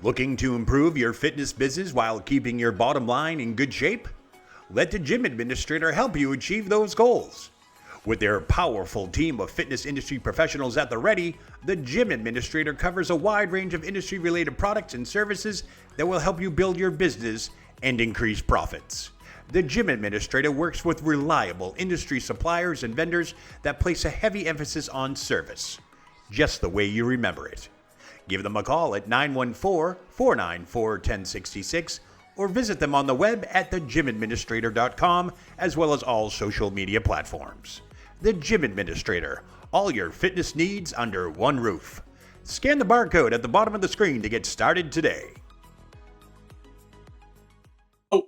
Looking to improve your fitness business while keeping your bottom line in good shape? Let the Gym Administrator help you achieve those goals. With their powerful team of fitness industry professionals at the ready, the Gym Administrator covers a wide range of industry-related products and services that will help you build your business and increase profits. The Gym Administrator works with reliable industry suppliers and vendors that place a heavy emphasis on service, just the way you remember it. Give them a call at 914-494-1066 or visit them on the web at thegymadministrator.com as well as all social media platforms. The Gym Administrator, all your fitness needs under one roof. Scan the barcode at the bottom of the screen to get started today.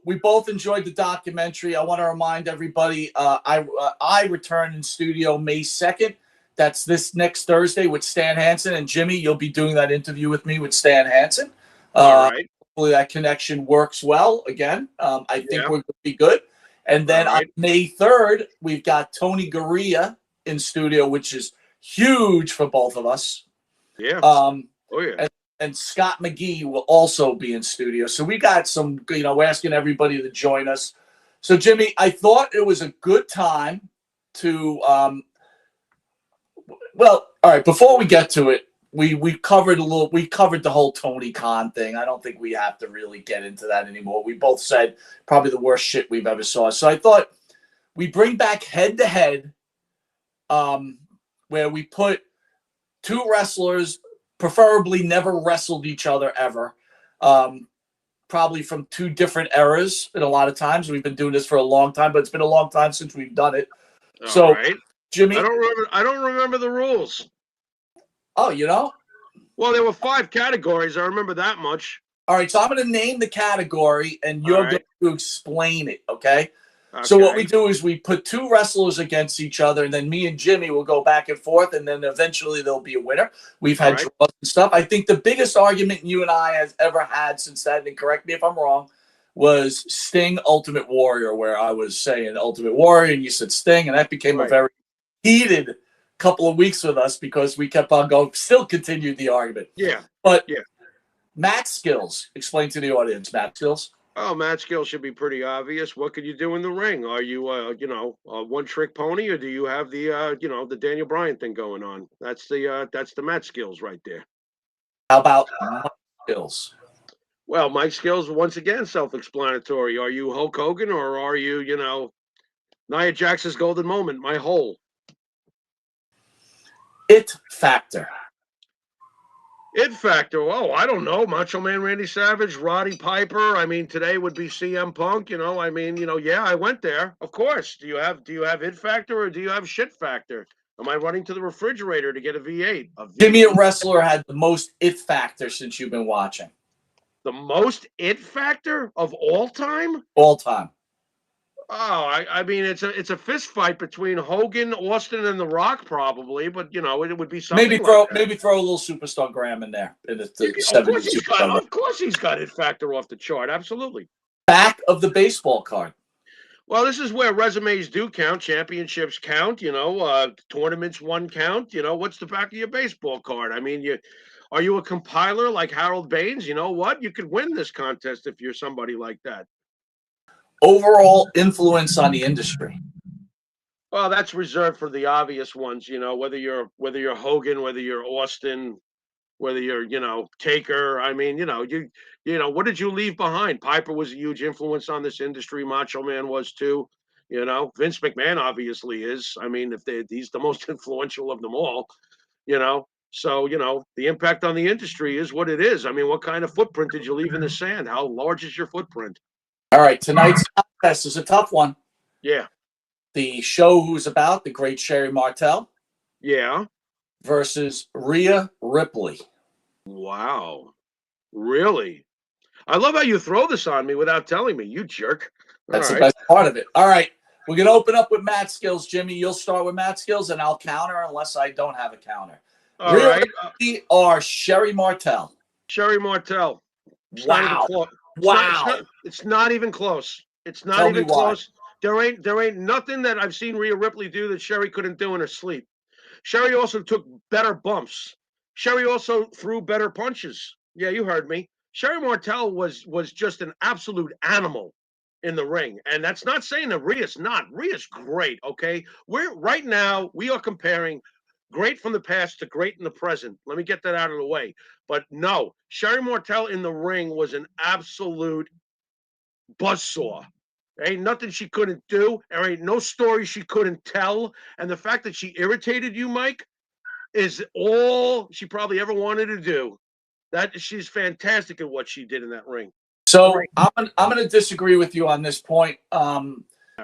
We both enjoyed the documentary. I want to remind everybody, I return in studio May 2nd. That's this next Thursday with Stan Hansen. And Jimmy, you'll be doing that interview with me with Stan Hansen. All right. Hopefully that connection works well again. I think we're going to be good. And then on May 3rd, we've got Tony Gurria in studio, which is huge for both of us. Yeah. And Scott McGee will also be in studio. So we got some, we're asking everybody to join us. So, Jimmy, I thought it was a good time to well, all right, before we get to it, we covered the whole Tony Khan thing. I don't think we have to really get into that anymore. We both said probably the worst shit we've ever saw. So I thought we bring back head to head, where we put two wrestlers, preferably never wrestled each other ever, probably from two different eras. And a lot of times we've been doing this for a long time, but it's been a long time since we've done it. All right. Jimmy, I don't remember the rules. Oh, you know? Well, there were 5 categories. I remember that much. All right, so I'm going to name the category, and you're going to explain it, okay? So what we do is we put two wrestlers against each other, and then me and Jimmy will go back and forth, and then eventually there'll be a winner. We've had draws and stuff. I think the biggest argument you and I has ever had since that, and correct me if I'm wrong, was Sting Ultimate Warrior, where I was saying Ultimate Warrior, and you said Sting, and that became a very heated couple of weeks with us because we kept on going, still continued the argument. But match skills, explain to the audience, match skills. Oh, match skills should be pretty obvious. What can you do in the ring? Are you, a one-trick pony, or do you have the, the Daniel Bryan thing going on? That's the match skills right there. How about mic skills? Well, mic skills, once again, self-explanatory. Are you Hulk Hogan, or are you, Nia Jax's golden moment, my hole? It factor. It factor. Oh, I don't know. Macho Man Randy Savage, Roddy Piper. I mean, today would be CM Punk. I went there. Of course. Do you have it factor, or do you have shit factor? Am I running to the refrigerator to get a V8? Give me a wrestler had the most it factor since you've been watching. The most it factor of all time? All time. Oh, I mean, it's a fist fight between Hogan, Austin, and The Rock, probably. But it would be something. Maybe throw a little superstar Graham in there. Of course, he's got it factor off the chart. Absolutely. Back of the baseball card. Well, this is where resumes do count, championships count. Tournaments won count. What's the back of your baseball card? I mean, are you a compiler like Harold Baines? You know what? You could win this contest if you're somebody like that. Overall influence on the industry. Well, that's reserved for the obvious ones, whether you're Hogan, whether you're Austin, whether you're, Taker. I mean, what did you leave behind? Piper was a huge influence on this industry. Macho Man was too. Vince McMahon obviously is. I mean, he's the most influential of them all. So, the impact on the industry is what it is. I mean, what kind of footprint did you leave in the sand? How large is your footprint? All right, tonight's contest is a tough one. Yeah. The show who's about, the great Sherri Martel. Yeah. Versus Rhea Ripley. Wow. Really? I love how you throw this on me without telling me, you jerk. That's the best part of it. All right, we're going to open up with match skills. Jimmy, you'll start with match skills, and I'll counter unless I don't have a counter. Rhea Ripley or Sherri Martel? Sherri Martel. Wow. It's not even close. It's not even close. There ain't nothing that I've seen Rhea Ripley do that Sherri couldn't do in her sleep. Sherri also took better bumps. Sherri also threw better punches. Yeah, you heard me. Sherri Martel was just an absolute animal in the ring. And that's not saying that Rhea's not. Rhea's great, okay? We're right now, we are comparing great from the past to great in the present. Let me get that out of the way. But no, Sherri Martel in the ring was an absolute buzzsaw. There ain't nothing she couldn't do. There ain't no story she couldn't tell. And the fact that she irritated you, Mike, is all she probably ever wanted to do. That she's fantastic at what she did in that ring. So I'm going to disagree with you on this point. All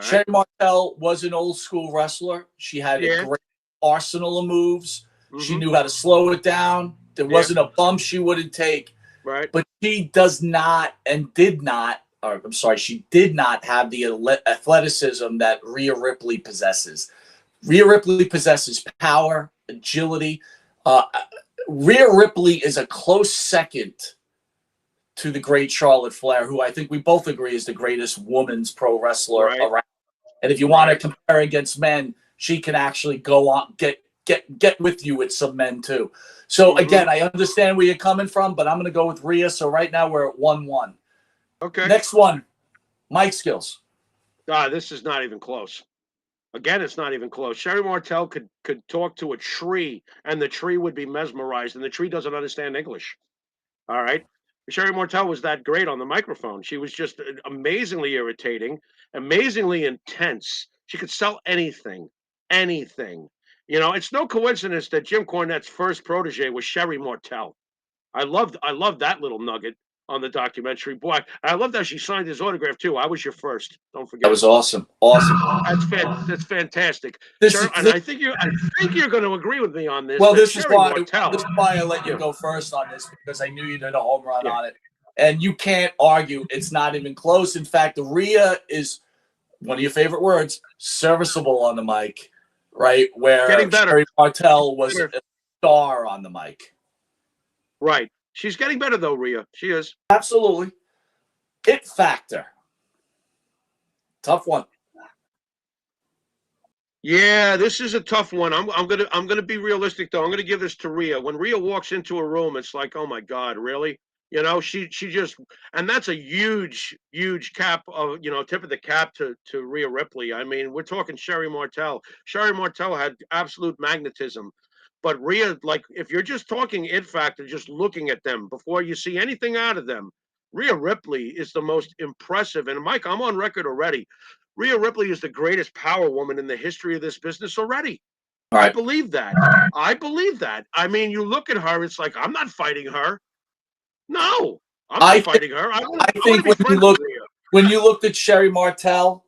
Sherri right. Martel was an old school wrestler. She had a Yeah. great arsenal of moves. She Mhm. knew how to slow it down. There Yeah. wasn't a bump she wouldn't take. Right. But she does not and did not, or I'm sorry, she did not have the athleticism that Rhea Ripley possesses. Rhea Ripley possesses power, agility. Rhea Ripley is a close second to the great Charlotte Flair, who I think we both agree is the greatest women's pro wrestler Right. around. And if you want to compare against men, she can actually go on get with you with some men too. So again, I understand where you're coming from, but I'm going to go with Rhea. So right now we're at 1-1. Okay. Next one, Mike Skills. This is not even close. Again, it's not even close. Sherri Martel could talk to a tree, and the tree would be mesmerized, and the tree doesn't understand English. All right. Sherri Martel was that great on the microphone. She was just amazingly irritating, amazingly intense. She could sell anything, anything. You know, it's no coincidence that Jim Cornette's first protege was Sherri Martel. I loved that little nugget on the documentary. Boy, I loved how she signed his autograph too. I was your first. Don't forget. That was awesome. Awesome. That's fantastic. And I think you're going to agree with me on this. Well, This this is Sherri why Martel. I let you go first on this, because I knew you did a home run on it. And you can't argue. It's not even close. In fact, Rhea is one of your favorite words, serviceable on the mic, right? Where Getting better. Sherri Martel was a star on the mic. Right. She's getting better though, Rhea. She is. Absolutely. It factor. Tough one. Yeah, this is a tough one. I'm gonna be realistic though. I'm gonna give this to Rhea. When Rhea walks into a room, it's like, oh my God, really? You know, she just, and that's a huge cap of, you know, tip of the cap to Rhea Ripley. I mean, we're talking Sherri Martel. Sherri Martel had absolute magnetism. But Rhea, like, if you're just talking it factor, just looking at them before you see anything out of them, Rhea Ripley is the most impressive. And Mike, I'm on record already. Rhea Ripley is the greatest power woman in the history of this business already. All right. I believe that. I believe that. I mean, you look at her, it's like, I'm not fighting her. No, I'm not fighting her. I think when you looked at Sherri Martel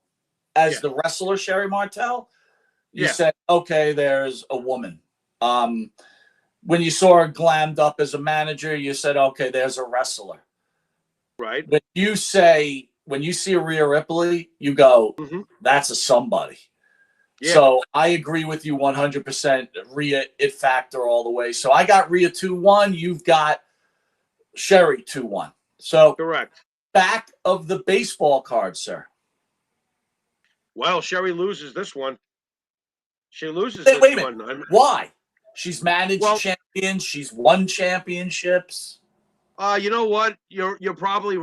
as the wrestler Sherri Martel, you said, okay, there's a woman. When you saw her glammed up as a manager, you said, okay, there's a wrestler. Right. When you see a Rhea Ripley, you go, that's a somebody. Yeah. So I agree with you 100%. Rhea, it factor all the way. So I got Rhea 2-1. You've got Sherri 2-1. So correct. Back of the baseball card, sir. Well, Sherri loses this one. She loses this one. I mean, why? She's managed champions. She's won championships. You know what? You're probably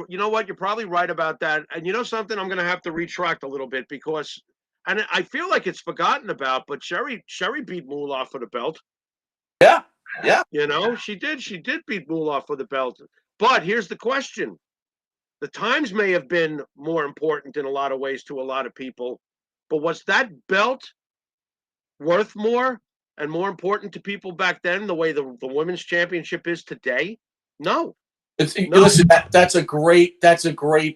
right about that. And you know something? I'm going to have to retract a little bit because, and I feel like it's forgotten about, but Sherri beat Moolah for the belt. Yeah. You know, she did beat Moolah for the belt. But here's the question. The times may have been more important in a lot of ways to a lot of people, but was that belt worth more and more important to people back then the way the women's championship is today? No. Listen, that's a great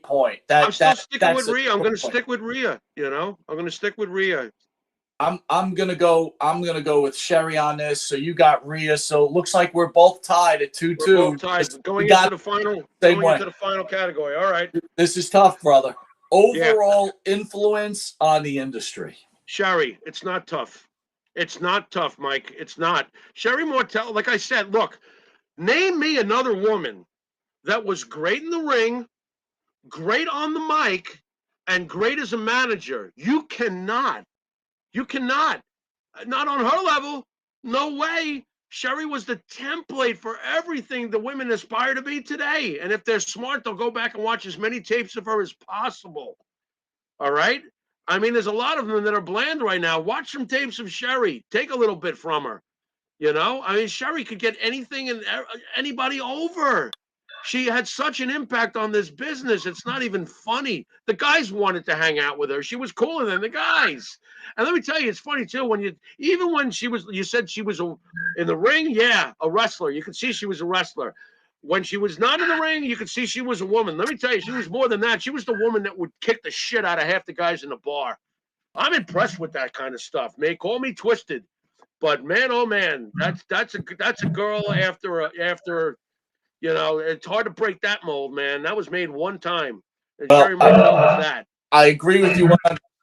point. I'm still sticking with Rhea. I'm going to stick with Rhea. You know, I'm going to stick with Rhea. I'm gonna go with Sherri on this. So you got Rhea. So it looks like we're both tied at 2-2. We're both tied. Going into the final category. All right. This is tough, brother. Overall influence on the industry. Sherri, it's not tough. It's not tough, Mike. It's not. Sherri Martel, like I said, look, name me another woman that was great in the ring, great on the mic, and great as a manager. You cannot. Not on her level. No way. Sherri was the template for everything the women aspire to be today. And if they're smart, they'll go back and watch as many tapes of her as possible. All right? I mean, there's a lot of them that are bland right now. Watch some tapes of Sherri. Take a little bit from her. You know, I mean, Sherri could get anything and anybody over. She had such an impact on this business. It's not even funny. The guys wanted to hang out with her. She was cooler than the guys. And let me tell you, it's funny too. Even when you said she was in the ring, yeah, a wrestler. You could see she was a wrestler. When she was not in the ring, you could see she was a woman. Let me tell you, she was more than that. She was the woman that would kick the shit out of half the guys in the bar. I'm impressed with that kind of stuff. May call me twisted. But man, oh man, that's a girl after it's hard to break that mold, man. That was made one time, and Well, Sherri Martel was that. I agree with you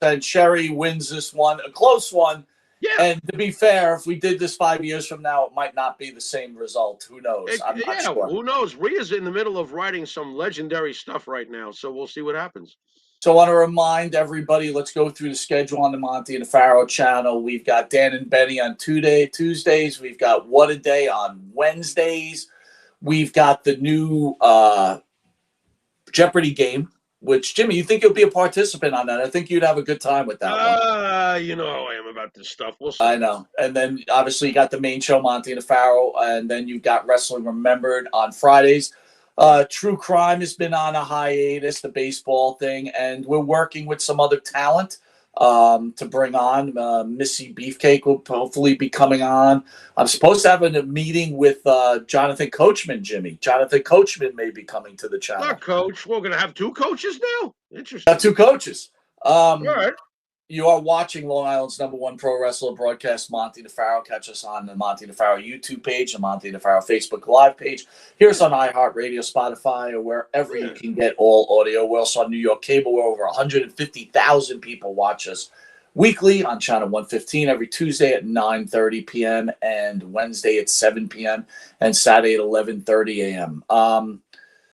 100%. Sherri wins this one, a close one. Yeah. And to be fair, if we did this 5 years from now, it might not be the same result. Who knows? I'm not sure. Who knows? Rhea's in the middle of writing some legendary stuff right now, so we'll see what happens. So I want to remind everybody, let's go through the schedule on the Monty and the Pharaoh channel. We've got Dan and Benny on Tuesdays. We've got What a Day on Wednesdays. We've got the new Jeopardy game, which, Jimmy, you think you'll be a participant on that? I think you'd have a good time with that one. You know how I am about this stuff. We'll see. I know. And then, obviously, you got the main show, Monty and the Pharaoh, and then you've got Wrestling Remembered on Fridays. True Crime has been on a hiatus, the baseball thing, and we're working with some other talent to bring on. Missy Beefcake will hopefully be coming on. I'm supposed to have a meeting with Jonathan Coachman, Jimmy. Jonathan Coachman may be coming to the channel. Our coach. We're going to have two coaches now? Interesting. Got two coaches. All right. You are watching Long Island's #1 pro wrestler broadcast, Monty the Pharaoh. Catch us on the Monty the Pharaoh YouTube page, the Monty the Pharaoh Facebook Live page. Hear us on iHeartRadio, Spotify, or wherever you can get all audio. We're also on New York Cable, where over 150,000 people watch us weekly on Channel 115 every Tuesday at 9:30 p.m. and Wednesday at 7 p.m. and Saturday at 11:30 a.m.